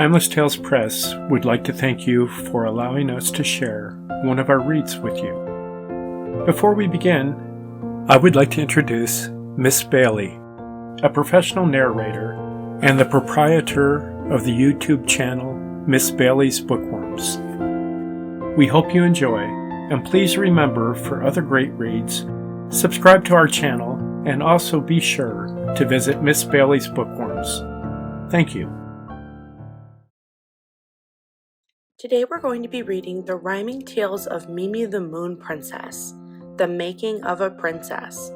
Timeless Tales Press would like to thank you for allowing us to share one of our reads with you. Before we begin, I would like to introduce Miss Bailey, a professional narrator and the proprietor of the YouTube channel Miss Bailey's Bookworms. We hope you enjoy, and please remember, for other great reads, subscribe to our channel and also be sure to visit Miss Bailey's Bookworms. Thank you. Today we're going to be reading The Rhyming Tales of Mimi the Moon Princess, The Making of a Princess,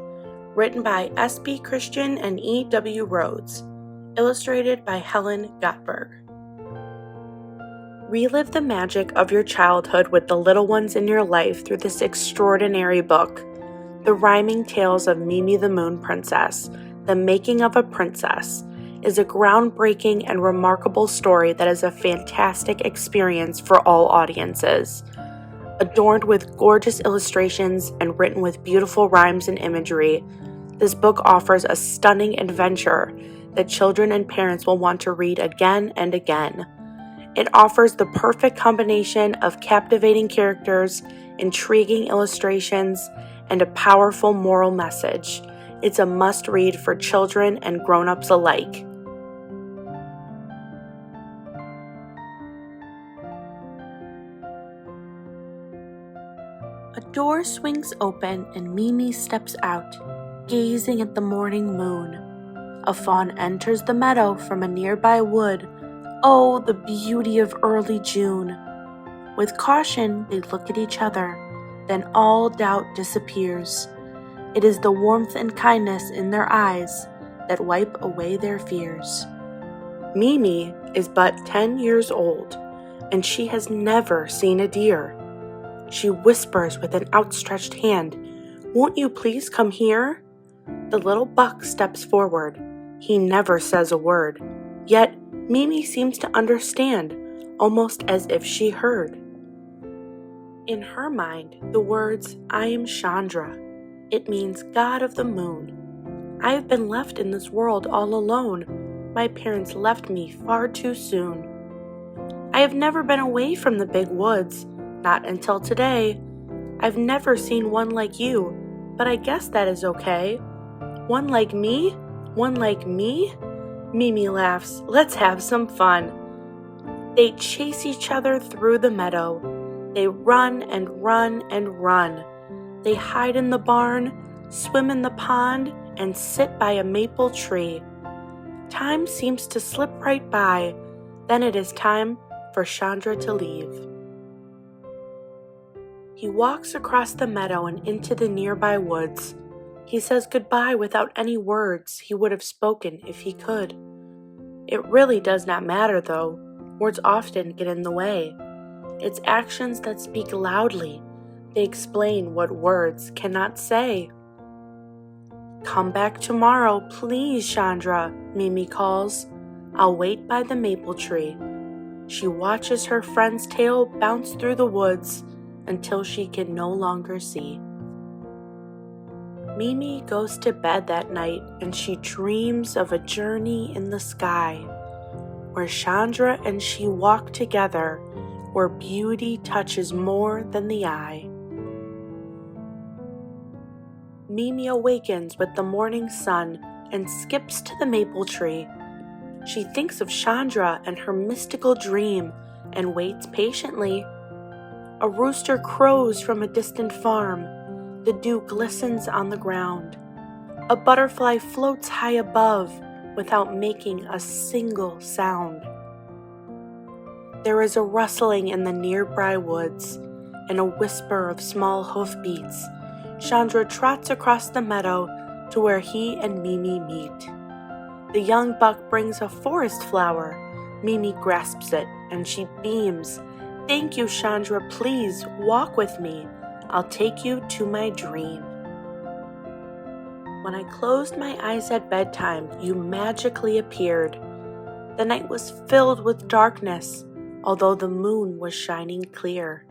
written by S.B. Christian and E.W. Rhodes, illustrated by Helen Gottberg. Relive the magic of your childhood with the little ones in your life through this extraordinary book, The Rhyming Tales of Mimi the Moon Princess, The Making of a Princess, is a groundbreaking and remarkable story that is a fantastic experience for all audiences. Adorned with gorgeous illustrations and written with beautiful rhymes and imagery, this book offers a stunning adventure that children and parents will want to read again and again. It offers the perfect combination of captivating characters, intriguing illustrations, and a powerful moral message. It's a must-read for children and grown-ups alike. A door swings open and Mimi steps out, gazing at the morning moon. A fawn enters the meadow from a nearby wood. Oh, the beauty of early June! With caution, they look at each other, then all doubt disappears. It is the warmth and kindness in their eyes that wipe away their fears. Mimi is but 10 years old, and she has never seen a deer. She whispers with an outstretched hand, "Won't you please come here?" The little buck steps forward. He never says a word, yet Mimi seems to understand, almost as if she heard. In her mind, the words, "I am Chandra." It means God of the moon. I have been left in this world all alone. My parents left me far too soon. I have never been away from the big woods, not until today. I've never seen one like you, but I guess that is okay. One like me? One like me? Mimi laughs. Let's have some fun. They chase each other through the meadow. They run and run and run. They hide in the barn, swim in the pond, and sit by a maple tree. Time seems to slip right by. Then it is time for Chandra to leave. He walks across the meadow and into the nearby woods. He says goodbye without any words he would have spoken if he could. It really does not matter, though. Words often get in the way. It's actions that speak loudly. They explain what words cannot say. "Come back tomorrow, please, Chandra," Mimi calls. "I'll wait by the maple tree." She watches her friend's tail bounce through the woods until she can no longer see. Mimi goes to bed that night and she dreams of a journey in the sky, where Chandra and she walk together, where beauty touches more than the eye. Mimi awakens with the morning sun and skips to the maple tree. She thinks of Chandra and her mystical dream and waits patiently. A rooster crows from a distant farm. The dew glistens on the ground. A butterfly floats high above without making a single sound. There is a rustling in the nearby woods and a whisper of small hoofbeats. Chandra trots across the meadow to where he and Mimi meet. The young buck brings a forest flower. Mimi grasps it and she beams. "Thank you, Chandra. Please walk with me. I'll take you to my dream." When I closed my eyes at bedtime, you magically appeared. The night was filled with darkness, although the moon was shining clear.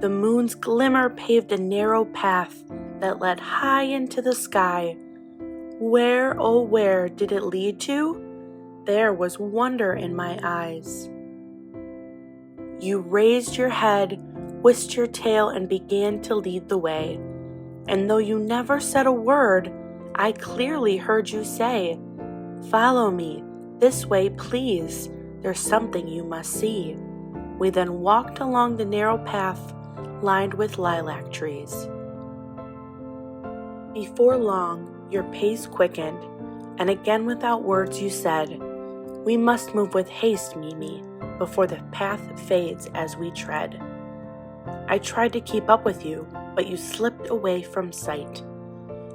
The moon's glimmer paved a narrow path that led high into the sky. Where, oh where, did it lead to? there was wonder in my eyes. You raised your head, whisked your tail, and began to lead the way. And though you never said a word, I clearly heard you say, "Follow me, this way please, there's something you must see." We then walked along the narrow path lined with lilac trees. Before long, your pace quickened, and again without words you said, "We must move with haste, Mimi, before the path fades as we tread." I tried to keep up with you, but you slipped away from sight.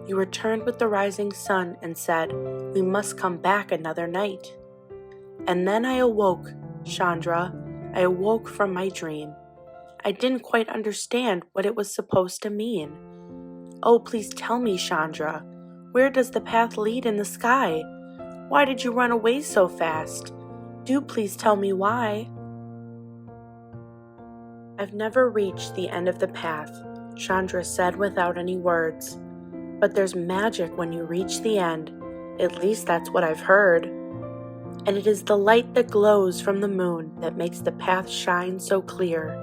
You returned with the rising sun and said, "We must come back another night." And then I awoke, Chandra. I awoke from my dream. I didn't quite understand what it was supposed to mean. Oh, please tell me, Chandra, where does the path lead in the sky? Why did you run away so fast? Do please tell me why. I've never reached the end of the path, Chandra said without any words. But there's magic when you reach the end, at least that's what I've heard. And it is the light that glows from the moon that makes the path shine so clear.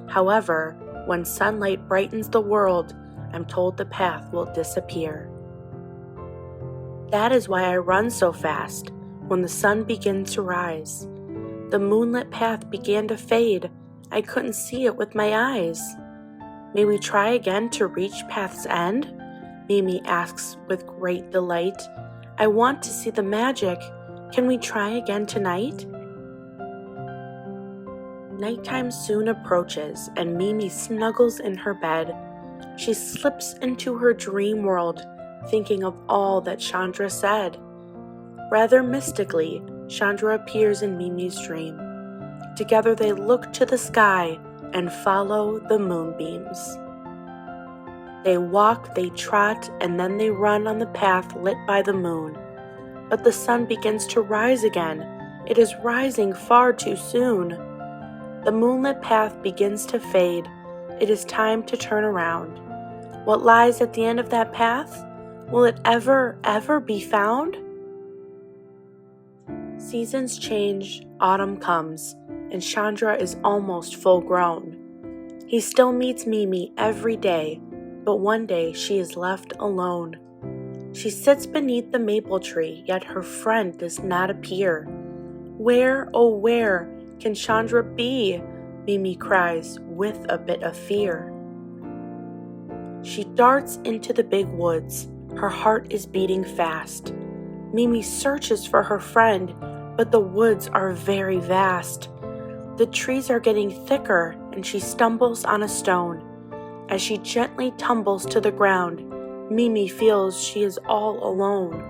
However, when sunlight brightens the world, I'm told the path will disappear. That is why I run so fast when the sun begins to rise. The moonlit path began to fade. I couldn't see it with my eyes. May we try again to reach path's end? Mimi asks with great delight. I want to see the magic. Can we try again tonight? Nighttime soon approaches and Mimi snuggles in her bed. She slips into her dream world, thinking of all that Chandra said. Rather mystically, Chandra appears in Mimi's dream. Together they look to the sky and follow the moonbeams. They walk, they trot, and then they run on the path lit by the moon. But the sun begins to rise again. It is rising far too soon. The moonlit path begins to fade. It is time to turn around. What lies at the end of that path? Will it ever be found? Seasons change, autumn comes, and Chandra is almost full grown. He still meets Mimi every day, but one day she is left alone. She sits beneath the maple tree, yet her friend does not appear. Where, oh where, can Chandra be? Mimi cries with a bit of fear. She darts into the big woods. Her heart is beating fast. Mimi searches for her friend, but the woods are very vast. The trees are getting thicker, and she stumbles on a stone. As she gently tumbles to the ground, Mimi feels she is all alone.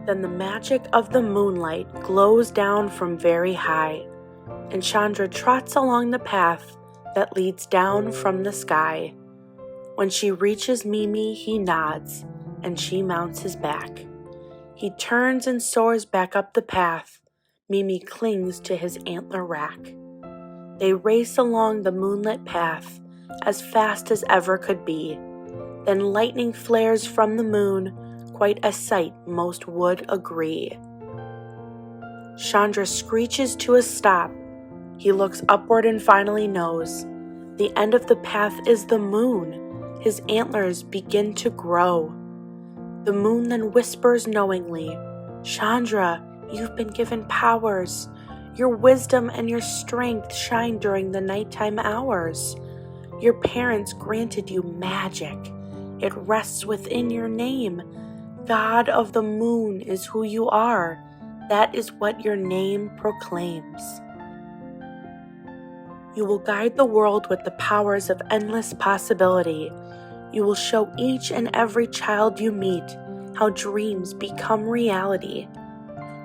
Then the magic of the moonlight glows down from very high, and Chandra trots along the path that leads down from the sky. When she reaches Mimi, he nods, and she mounts his back. He turns and soars back up the path. Mimi clings to his antler rack. They race along the moonlit path as fast as ever could be. Then lightning flares from the moon, quite a sight most would agree. Chandra screeches to a stop. He looks upward and finally knows. The end of the path is the moon. His antlers begin to grow. The moon then whispers knowingly, "Chandra, you've been given powers. Your wisdom and your strength shine during the nighttime hours. Your parents granted you magic. It rests within your name. God of the moon is who you are. That is what your name proclaims. You will guide the world with the powers of endless possibility. You will show each and every child you meet how dreams become reality.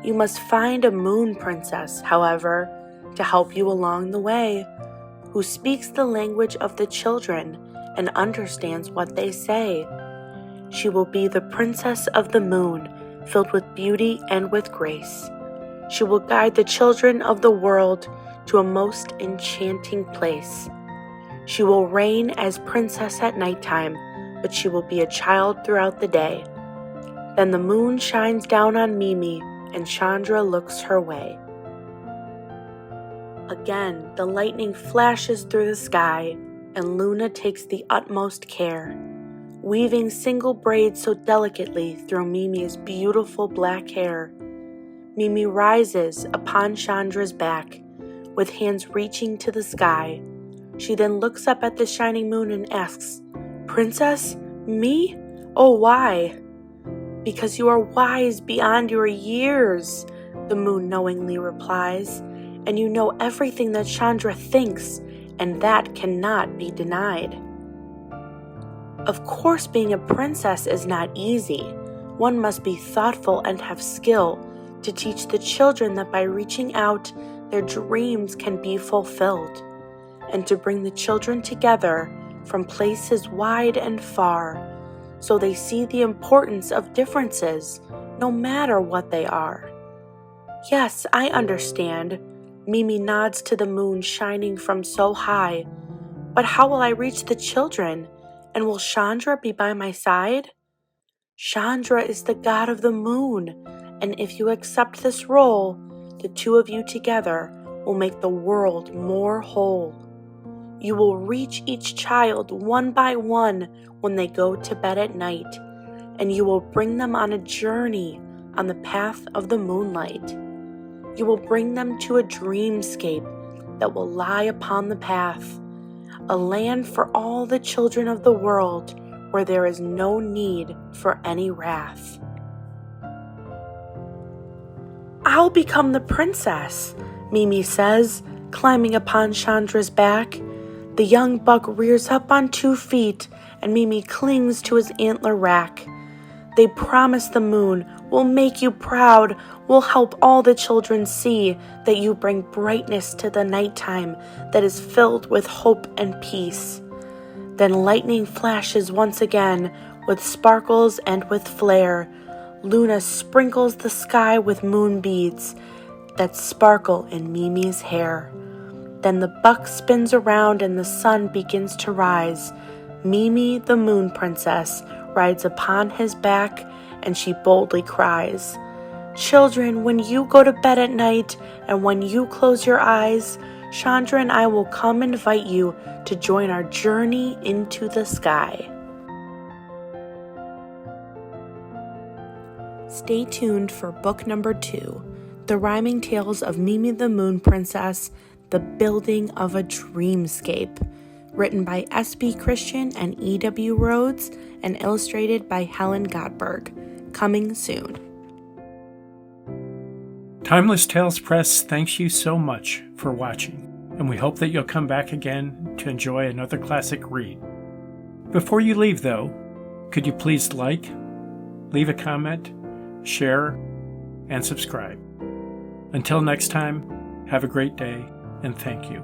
You must find a moon princess, however, to help you along the way, who speaks the language of the children and understands what they say. She will be the princess of the moon, filled with beauty and with grace. She will guide the children of the world to a most enchanting place. She will reign as princess at nighttime, but she will be a child throughout the day. Then the moon shines down on Mimi, and Chandra looks her way. Again, the lightning flashes through the sky, and Luna takes the utmost care, weaving single braids so delicately through Mimi's beautiful black hair. Mimi rises upon Chandra's back, with hands reaching to the sky. She then looks up at the shining moon and asks, "Princess? Me? Oh, why?" "Because you are wise beyond your years," the moon knowingly replies, "and you know everything that Chandra thinks, and that cannot be denied." Of course, being a princess is not easy. One must be thoughtful and have skill to teach the children that by reaching out, their dreams can be fulfilled, and to bring the children together from places wide and far, so they see the importance of differences, no matter what they are. "Yes, I understand," Mimi nods to the moon shining from so high. "But how will I reach the children? And will Chandra be by my side?" "Chandra is the god of the moon, and if you accept this role, the two of you together will make the world more whole. You will reach each child one by one when they go to bed at night, and you will bring them on a journey on the path of the moonlight. You will bring them to a dreamscape that will lie upon the path, a land for all the children of the world where there is no need for any wrath." "I'll become the princess," Mimi says, climbing upon Chandra's back. The young buck rears up on 2 feet, and Mimi clings to his antler rack. They promise the moon, "We'll make you proud. We'll help all the children see that you bring brightness to the nighttime that is filled with hope and peace." Then lightning flashes once again, with sparkles and with flare. Luna sprinkles the sky with moon beads that sparkle in Mimi's hair. Then the buck spins around and the sun begins to rise. Mimi, the moon princess, rides upon his back, and she boldly cries, "Children, when you go to bed at night and when you close your eyes, Chandra and I will come invite you to join our journey into the sky." Stay tuned for book number 2, The Rhyming Tales of Mimi the Moon Princess, The Building of a Dreamscape, written by S.B. Christian and E.W. Rhodes, and illustrated by Helen Godberg. Coming soon. Timeless Tales Press thanks you so much for watching, and we hope that you'll come back again to enjoy another classic read. Before you leave, though, could you please leave a comment, share, and subscribe. Until next time, have a great day, and thank you.